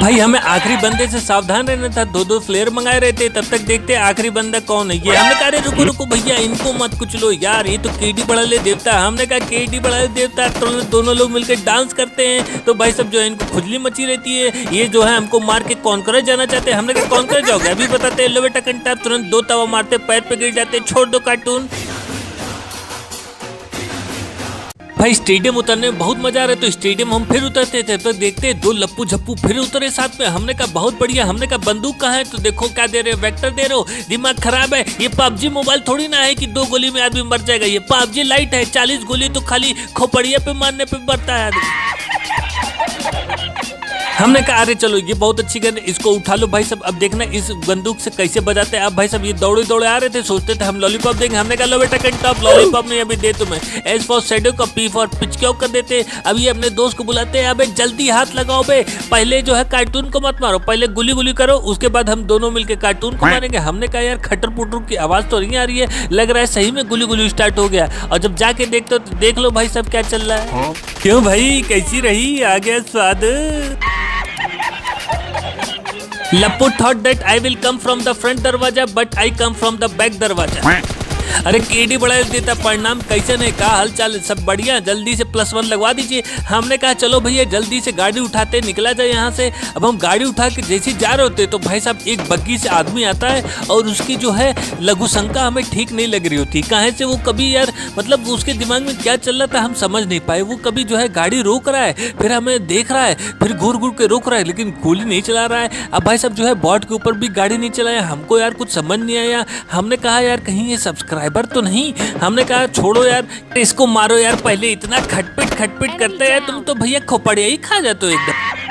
भाई हमें आखिरी बंदे से सावधान रहना था, दो दो फ्लेयर मंगाए रहे थे, तब तक देखते आखिरी बंदा कौन है ये। हमने कहा अरे रुको रुको भैया इनको मत कुछ लो यार, ये तो केडी बढ़ाले देवता। हमने कहा केडी बढ़ाले देवता, तो दोनों लोग मिलकर डांस करते हैं तो भाई सब जो है इनको खुजली मची रहती है। ये जो है हमको मार के कॉन्करेज जाना चाहते हैं। हमने कहा कॉन्करेज जाओगे अभी बताते हैं, लो बेटा कंटा, तुरंत दो तवा मारते, पैर पे गिर जाते, छोड़ दो कार्टून। भाई स्टेडियम उतरने में बहुत मजा आ रहा है, तो स्टेडियम हम फिर उतरते थे तो देखते दो लप्पू झप्पू फिर उतरे साथ में। हमने कहा बहुत बढ़िया। हमने कहा बंदूक कहाँ है, तो देखो क्या दे रहे हो, वेक्टर दे रहे हो, दिमाग खराब है। ये पबजी मोबाइल थोड़ी ना है कि 2 गोली में आदमी मर जाएगा, ये पबजी लाइट है, 40 गोली तो खाली खोपड़िया पे मारने पे मरता है आदमी। हमने कहा अरे चलो ये बहुत अच्छी गन, इसको उठा लो भाई सब। अब देखना इस बंदूक से कैसे बजाते हैं। अब भाई सब ये दौड़े दौड़े आ रहे थे, सोचते थे हम लॉलीपॉप देंगे। हमने कहा लो बेटा कंटॉप, लॉलीपॉप नहीं अभी दे तुम्हें। एस फॉर शैडो का, पी फॉर पिचक्यों कर देते। अब ये अपने दोस्त को बुलाते हैं, अबे जल्दी हाथ लगाओ बे, पहले जो है कार्टून को मत मारो, पहले गुली गुली करो, उसके बाद हम दोनों मिलकर कार्टून को मारेंगे। हमने कहा यार खटर पुटर की आवाज तो नहीं आ रही है, लग रहा है सही में गुली गुली स्टार्ट हो गया। और जब जाके देखते हो तो देख लो भाई सब क्या चल रहा है। क्यों भाई कैसी रही, आ गया स्वाद। लप्पू thought that I will come from the front दरवाजा but I come from the back दरवाजा। अरे केडी बढ़ा देता, प्रणाम, कैसे ने कहा हाल चाल, सब बढ़िया, जल्दी से +1 लगवा दीजिए। हमने कहा चलो भैया जल्दी से गाड़ी उठाते निकला जाए यहाँ से। अब हम गाड़ी उठा के जैसे जा रहे होते तो भाई साहब एक बग्गी से आदमी आता है और उसकी जो है लघु शंका हमें ठीक नहीं लग रही होती। कहाँ से वो कभी यार मतलब उसके दिमाग में क्या चल रहा था हम समझ नहीं पाए। वो कभी जो है गाड़ी रोक रहा है, फिर हमें देख रहा है, फिर घूर घूर के रोक रहा है, लेकिन गोली नहीं चला रहा है। अब भाई साहब जो है बॉट के ऊपर भी गाड़ी नहीं चलाया। हमको यार कुछ समझ नहीं आया। हमने कहा यार कहीं ये सब्सक्राइबर तो नहीं। हमने कहा छोड़ो यार इसको मारो यार, पहले इतना खटपिट करते हैं तुम तो भैया खोपड़िया ही खा जाते हो एकदम।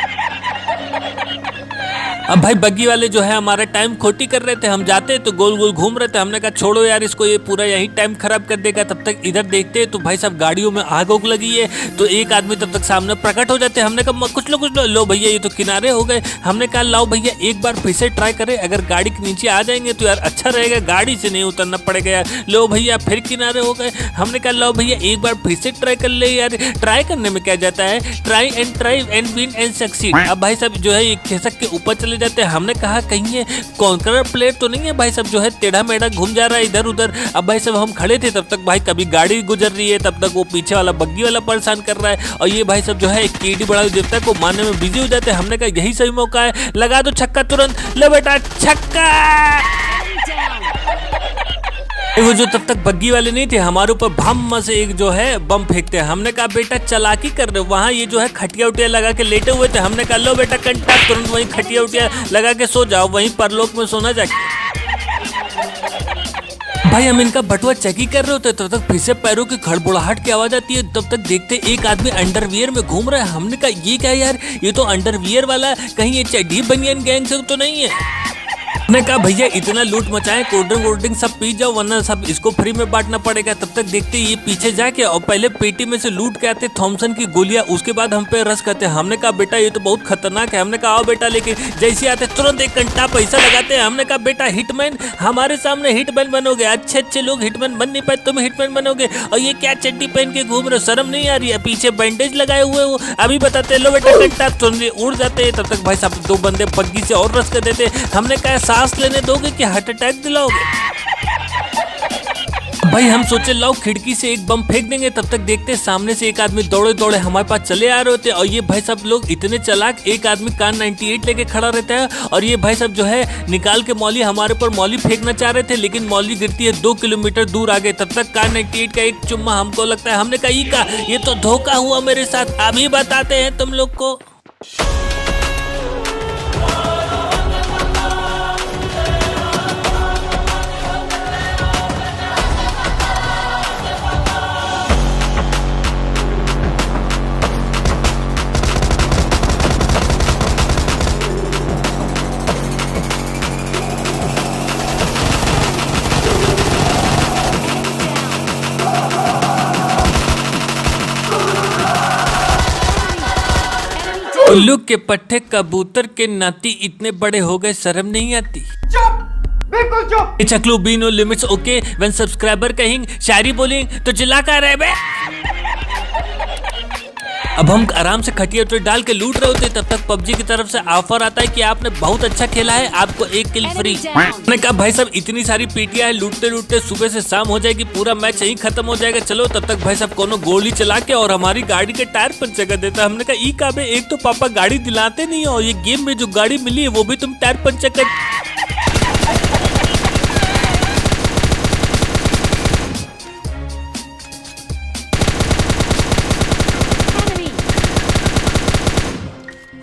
अब भाई बग्गी वाले जो है हमारा टाइम खोटी कर रहे थे, हम जाते तो गोल गोल घूम रहे थे। हमने कहा छोड़ो यार इसको, ये पूरा यही टाइम खराब कर देगा। तब तक इधर देखते तो भाई साहब गाड़ियों में आग उग लगी है, तो एक आदमी तब तक सामने प्रकट हो जाते। हमने कहा कुछ लो भैया ये तो किनारे हो गए। हमने कहा लाओ भैया एक बार फिर से ट्राई करें, अगर गाड़ी के नीचे आ जाएंगे तो यार अच्छा रहेगा, गाड़ी से नहीं उतरना पड़ेगा यार। लो भैया फिर किनारे हो गए। हमने कहा लाओ भैया एक बार फिर से ट्राई कर ले यार, ट्राई करने में क्या जाता है, try and win and succeed. अब भाई साहब जो है ये खिसक के ऊपर चले जाते हैं। हमने कहा कहीं ये कॉन्करर प्लेयर तो नहीं है भाई साहब जो है टेढ़ा मेढ़ा घूम जा रहा है इधर उधर। अब भाई साहब हम खड़े थे तब तक भाई कभी गाड़ी गुजर रही है, तब तक वो पीछे वाला बग्गी वाला परेशान कर रहा है, और ये भाई साहब जो है एक केडी बढ़ा देवता को मारने में बिजी हो जाते हैं। हमने कहा यही सही मौका है, लगा दो छक्का तुरंत, लो बेटा छक्का। वो जो तब तक बग्गी वाले नहीं थे हमारे ऊपर भम से एक जो है बम फेंकते हैं। हमने कहा बेटा चालाकी कर रहे हो, वहाँ ये जो है खटिया उटिया लगा के लेटे हुए थे। हमने कहा लो बेटा कंटा, तुरंत वहीं खटिया उटिया लगा के सो जाओ, वहीं परलोक में सोना जाके। भाई हम इनका बटुआ चेक ही कर रहे होते तब तक फिर से पैरों की खड़बड़ाहट की आवाज आती है। तब तक देखते एक आदमी अंडरवियर में घूम रहा है। हमने कहा ये क्या यार, ये तो अंडरवियर वाला, कहीं ये चड्डी बनियान गैंग से तो नहीं है। मैंने कहा भैया इतना लूट मचाए, कोल्ड ड्रिंक सब पी जाओ वरना सब इसको फ्री में बांटना पड़ेगा। तब तक देखते ये पीछे जाके और पहले पेटी में से लूट के आते थॉमसन की गोलियां, उसके बाद हम पे रस करते। हमने कहा बेटा ये तो बहुत खतरनाक है। हमने कहा आओ बेटा, लेकिन जैसे आते तुरंत एक घंटा पैसा लगाते हैं। हमने कहा बेटा हिटमैन, हमारे सामने हिटमैन बनोगे, अच्छे लोग हिटमैन बन नहीं पाए, तुम हिटमैन बनोगे। और ये क्या चड्डी पहन के घूम रहे हो, शर्म नहीं आ रही है, पीछे बैंडेज लगाए हुए हो, अभी बताते लो बेटा घंटा, तुरंत उड़ जाते। तब तक भाई साहब 2 बंदे बग्गी से और रस कर देते। हमने कहा सांस लेने दोगे कि हार्ट अटैक दिलाओगे। भाई हम सोचे लाओ खिड़की से एक बम फेंक देंगे। तब तक देखते सामने से एक आदमी दौड़े दौड़े हमारे पास चले आ रहे होते, और ये भाई साहब लोग इतने चालाक, एक आदमी कार 98 लेके खड़ा रहता है, और ये भाई साहब जो है निकाल के मौली हमारे ऊपर मौली फेंकना चाह रहे थे, लेकिन मौली गिरती है 2 किलोमीटर दूर आगे। तब तक कार 98 का एक चुम्मा हमको लगता है। हमने कहा ये तो धोखा हुआ मेरे साथ, अभी बताते हैं तुम लोग को। उल्लू के पट्टे कबूतर के नाती इतने बड़े हो गए, शर्म नहीं आती। बिल्कुल चुप। चकलू be no limits okay, when subscriber कहेंगे शायरी बोलेंगे तो चिल्ला कर रहे बे। अब हम आराम से खटिया उठे डाल के लूट रहे होते, तब तक पबजी की तरफ से ऑफर आता है कि आपने बहुत अच्छा खेला है, आपको 1 किल फ्री। मैंने कहा भाई साहब इतनी सारी पीटियां है, लूटते लूटते सुबह से शाम हो जाएगी, पूरा मैच यहीं खत्म हो जाएगा। चलो तब तक भाई साहब कोनो गोली चला के और हमारी गाड़ी के टायर पंचर कर देता। हमने कहा ई काबे, एक तो पापा गाड़ी दिलाते नहीं हो, ये गेम में जो गाड़ी मिली है वो भी तुम टायर पंचर कर।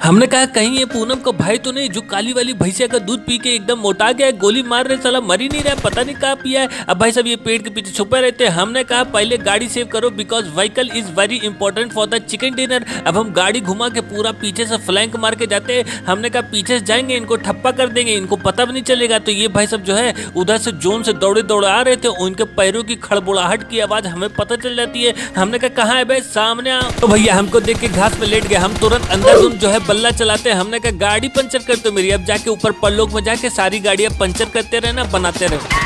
हमने कहा कहीं ये पूनम को भाई तो नहीं जो काली वाली भैंसिया का दूध पी के एकदम मोटा गया है, गोली मार रहे साला मर ही नहीं रहा, पता नहीं कहाँ पिया है। अब भाई साहब ये पेड़ के पीछे छुपे रहते हैं। हमने कहा पहले गाड़ी सेव करो because vehicle is very important for the chicken dinner. अब हम गाड़ी घुमा के पूरा पीछे से फ्लैंक मार के जाते हैं। हमने कहा पीछे से जाएंगे इनको ठप्पा कर देंगे, इनको पता भी नहीं चलेगा। तो ये भाई साहब जो है उधर से जोन से दौड़े दौड़े आ रहे थे, उनके पैरों की खड़बड़ाहट की आवाज हमें पता चल जाती है। हमने कहा कहाँ है भाई, सामने आओ। तो भैया हमको देख के घास में लेट गए। हम तुरंत अंदर जो है बल्ला चलाते हैं। हमने कहा गाड़ी पंचर कर दो मेरी, अब जाके ऊपर परलोक में जाके सारी गाड़ियां पंचर करते रहे ना, बनाते रहे।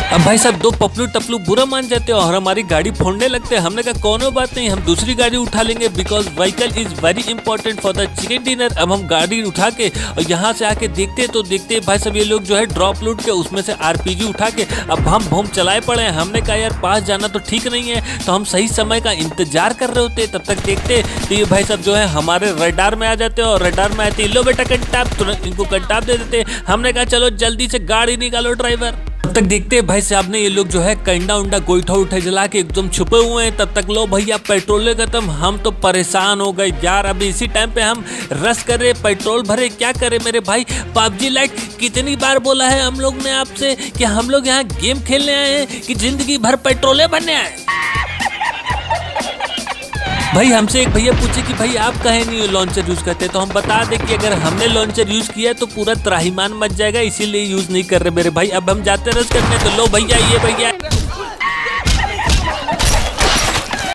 अब भाई साहब दो पपलू टपलू बुरा मान जाते हैं और हमारी गाड़ी फोड़ने लगते हैं। हमने कहा कोनो बात नहीं, हम दूसरी गाड़ी उठा लेंगे because vehicle is very important for the chicken dinner. अब हम गाड़ी उठा के और यहाँ से आके देखते तो देखते भाई साहब ये लोग जो है ड्रॉप लूट के उसमें से आरपीजी उठा के अब हम बम चलाए पड़े हैं। हमने कहा यार पास जाना तो ठीक नहीं है, तो हम सही समय का इंतजार कर रहे होते, तब तक देखते तो ये भाई साहब जो है हमारे रडार में आ जाते हैं और रडार में आते लो बेटा कंटाप, तुरंत इनको कंटाप दे देते। हमने कहा चलो जल्दी से गाड़ी निकालो ड्राइवर। तब तक देखते हैं भाई साहब ने ये लोग जो है कंडा उंडा गोईठा उठा जला के एकदम छुपे हुए हैं। तब तक लो भैया पेट्रोल खत्म, हम तो परेशान हो गए यार। अभी इसी टाइम पे हम रश कर रहे, पेट्रोल भरे, क्या करे मेरे भाई। पबजी लाइट कितनी बार बोला है हम लोग ने आपसे कि हम लोग यहाँ गेम खेलने आए हैं कि जिंदगी भर पेट्रोले भरने आए। भाई हमसे एक भैया पूछे कि भाई आप कहे नहीं लॉन्चर यूज करते, तो हम बता दें कि अगर हमने लॉन्चर यूज किया तो पूरा त्राहिमाम मच जाएगा, इसीलिए यूज नहीं कर रहे मेरे भाई। अब हम जाते रस करने, तो लो भैया ये भैया